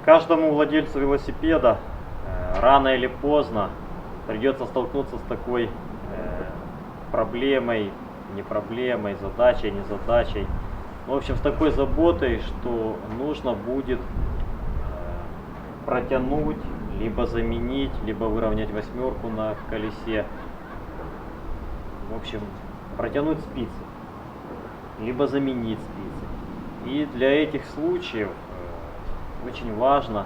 Каждому владельцу велосипеда рано или поздно придется столкнуться с такой проблемой, не проблемой, задачей, не задачей. В общем, с такой заботой, что нужно будет протянуть, либо заменить, либо выровнять восьмерку на колесе. В общем, протянуть спицы, либо заменить спицы. И для этих случаев очень важно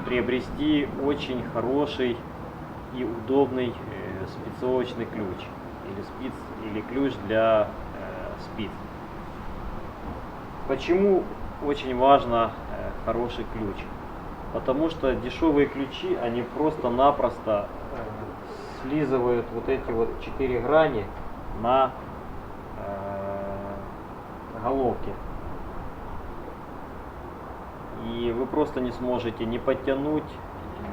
приобрести очень хороший и удобный спицовочный ключ или ключ для спиц. Почему очень важно хороший ключ? Потому что дешевые ключи, они просто-напросто слизывают вот эти вот 4 грани на головке. И вы просто не сможете не подтянуть,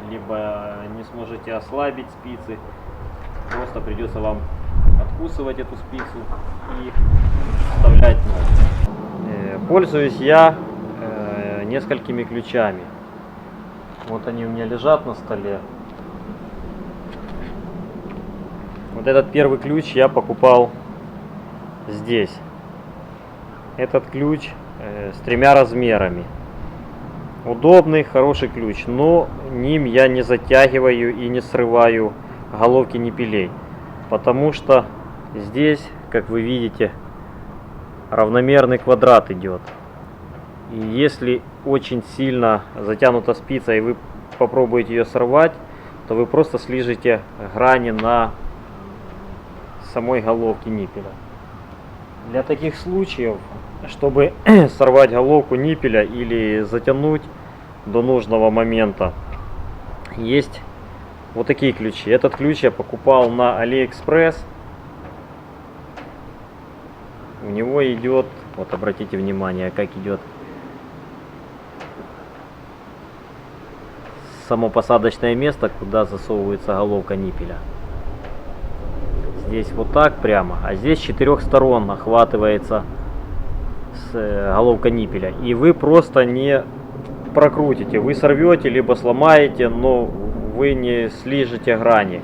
либо не сможете ослабить спицы. Просто придется вам откусывать эту спицу и вставлять новую. Пользуюсь я несколькими ключами. Вот они у меня лежат на столе. Вот этот первый ключ я покупал здесь. Этот ключ с 3 размерами. Удобный, хороший ключ, но ним я не затягиваю и не срываю головки ниппелей, потому что здесь, как вы видите, равномерный квадрат идет. И если очень сильно затянута спица и вы попробуете ее сорвать, то вы просто слижете грани на самой головке ниппеля. Для таких случаев, чтобы сорвать головку ниппеля или затянуть до нужного момента, есть вот такие ключи. Этот ключ я покупал на AliExpress. У него идет, вот обратите внимание, как идет само посадочное место, куда засовывается головка ниппеля. Здесь вот так прямо, а здесь с 4 сторон охватывается головка ниппеля. И вы просто не прокрутите, вы сорвете, либо сломаете, но вы не слижете грани.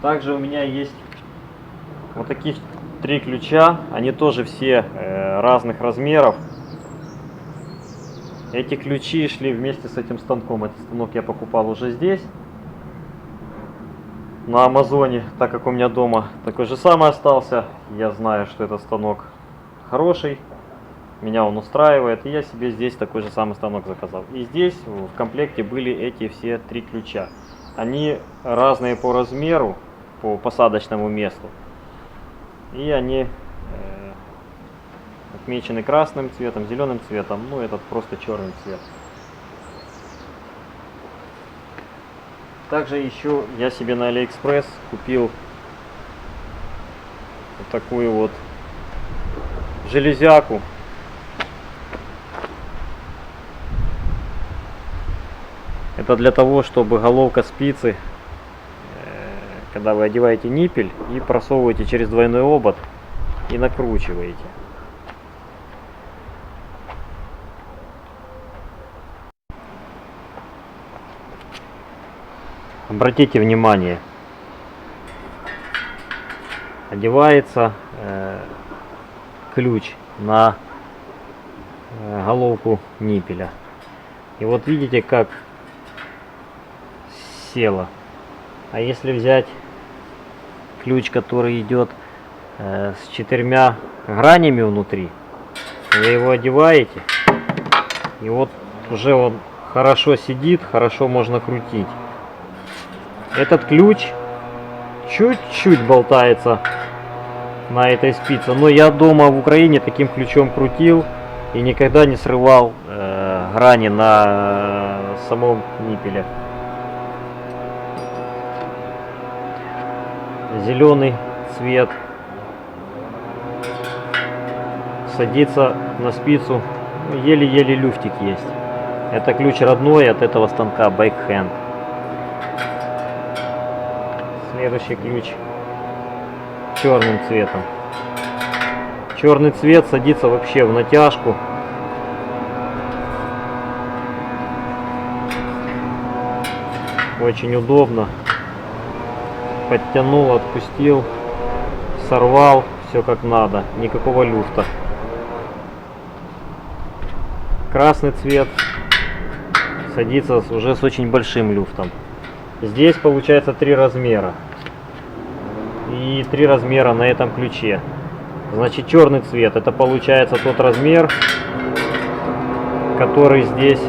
Также у меня есть вот таких 3 ключа, они тоже все разных размеров. Эти ключи шли вместе с этим станком. Этот станок я покупал уже здесь, на Амазоне, так как у меня дома такой же самый остался. Я знаю, что этот станок хороший, меня он устраивает, и я себе здесь такой же самый станок заказал. И здесь в комплекте были эти все 3 ключа. Они разные по размеру, по посадочному месту, и они отмечены красным цветом, зеленым цветом, ну этот просто черный цвет. Также еще я себе на AliExpress купил вот такую вот железяку. Это для того, чтобы головка спицы, когда вы одеваете ниппель и просовываете через двойной обод и накручиваете. Обратите внимание, одевается ключ на головку ниппеля. И вот видите, как село. А если взять ключ, который идет с 4 гранями внутри, вы его одеваете, и вот уже он хорошо сидит, хорошо можно крутить. Этот ключ чуть-чуть болтается на этой спице, но я дома в Украине таким ключом крутил и никогда не срывал грани на самом ниппеле. Зеленый цвет садится на спицу, еле-еле люфтик есть. Это ключ родной от этого станка Bikehand. Следующий ключ черным цветом. Черный цвет садится вообще в натяжку. Очень удобно. Подтянул, отпустил, сорвал, все как надо, никакого люфта. Красный цвет садится уже с очень большим люфтом. Здесь получается 3 размера. И 3 размера на этом ключе. Значит, черный цвет, это получается тот размер, который здесь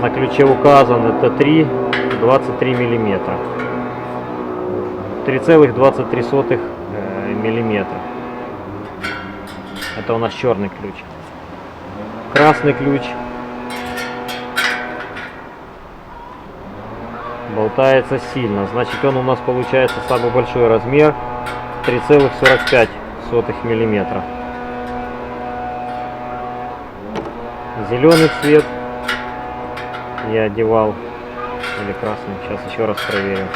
на ключе указан. Это 3,23 миллиметра. 3,23 миллиметра. Это у нас черный ключ. Красный ключ болтается сильно. Значит, он у нас получается самый большой размер 3,45 миллиметра. Зеленый цвет я одевал, или красный, сейчас еще раз проверим.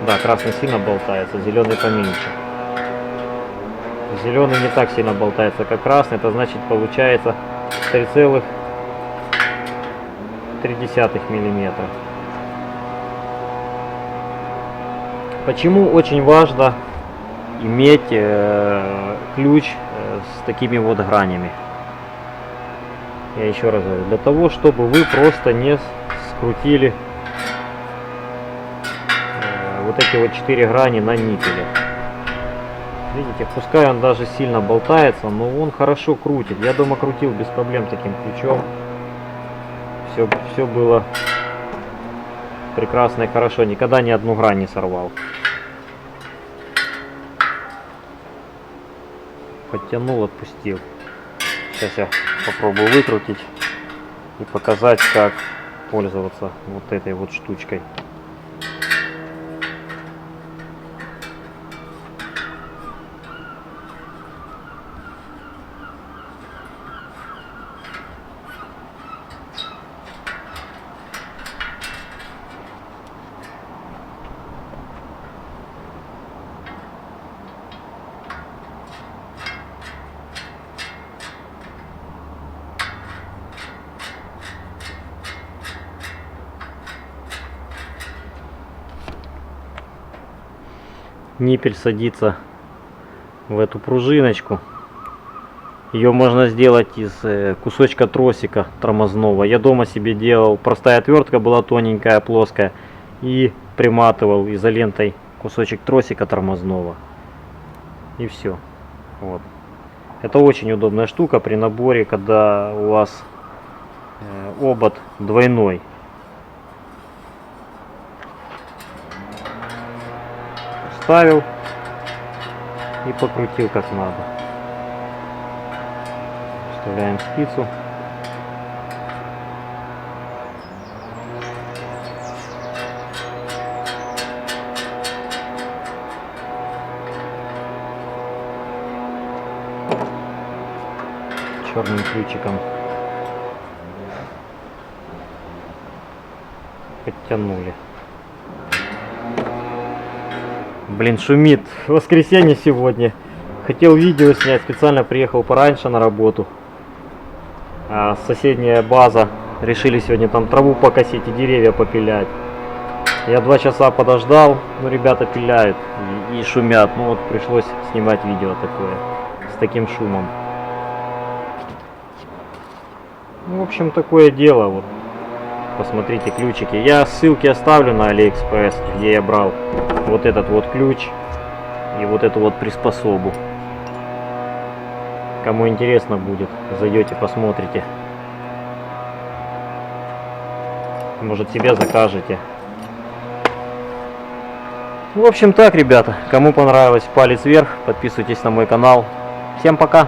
Да, красный сильно болтается, зеленый поменьше. Зеленый не так сильно болтается, как красный. Это значит, получается 3,3 миллиметра. Почему очень важно иметь ключ с такими вот гранями? Я еще раз говорю, для того, чтобы вы просто не скрутили вот эти вот 4 грани на никеле. Видите, пускай он даже сильно болтается, но он хорошо крутит. Я дома крутил без проблем таким ключом. Все было прекрасно и хорошо. Никогда ни одну грань не сорвал. Подтянул, отпустил. Сейчас я попробую выкрутить и показать, как пользоваться вот этой вот штучкой. Ниппель садится в эту пружиночку. Ее можно сделать из кусочка тросика тормозного. Я дома себе делал. Простая отвертка была тоненькая, плоская. И приматывал изолентой кусочек тросика тормозного. И все. Вот. Это очень удобная штука при наборе, когда у вас обод двойной. Вставил и покрутил как надо. Вставляем спицу. Черным ключиком подтянули. Блин, шумит. Воскресенье сегодня. Хотел видео снять, специально приехал пораньше на работу. А соседняя база решили сегодня там траву покосить и деревья попилять. Я 2 часа подождал, но ребята пиляют и шумят. Ну вот пришлось снимать видео такое, с таким шумом. Ну, в общем, такое дело. Вот. Посмотрите ключики. Я ссылки оставлю на AliExpress, где я брал вот этот вот ключ и вот эту вот приспособу. Кому интересно будет, зайдете, посмотрите. Может, себе закажете. В общем, так, ребята. Кому понравилось, палец вверх. Подписывайтесь на мой канал. Всем пока.